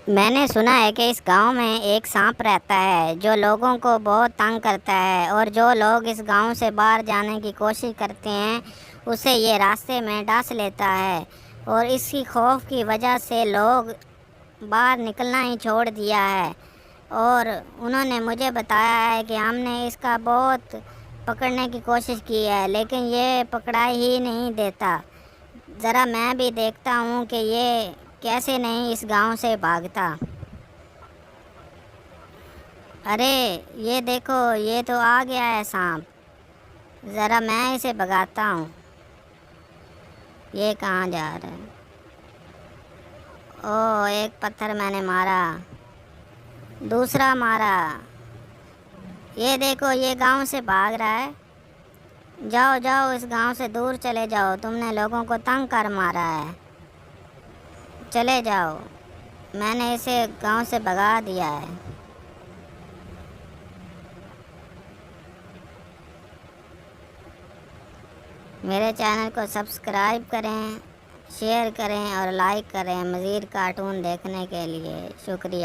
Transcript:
मैंने सुना है कि इस गांव में एक सांप रहता है जो लोगों को बहुत तंग करता है, और जो लोग इस गांव से बाहर जाने की कोशिश करते हैं उसे ये रास्ते में डस लेता है। और इसकी खौफ की वजह से लोग बाहर निकलना ही छोड़ दिया है। और उन्होंने मुझे बताया है कि हमने इसका बहुत पकड़ने की कोशिश की है, लेकिन ये पकड़ा ही नहीं देता। ज़रा मैं भी देखता हूँ कि ये कैसे नहीं इस गांव से भागता। अरे ये देखो, ये तो आ गया है सांप। ज़रा मैं इसे भगाता हूँ। ये कहाँ जा रहा है? ओह, एक पत्थर मैंने मारा, दूसरा मारा। ये देखो, ये गांव से भाग रहा है। जाओ जाओ, इस गांव से दूर चले जाओ, तुमने लोगों को तंग कर मारा है। चले जाओ, मैंने इसे गांव से भगा दिया है। मेरे चैनल को सब्सक्राइब करें, शेयर करें और लाइक करें। मज़ीद कार्टून देखने के लिए शुक्रिया।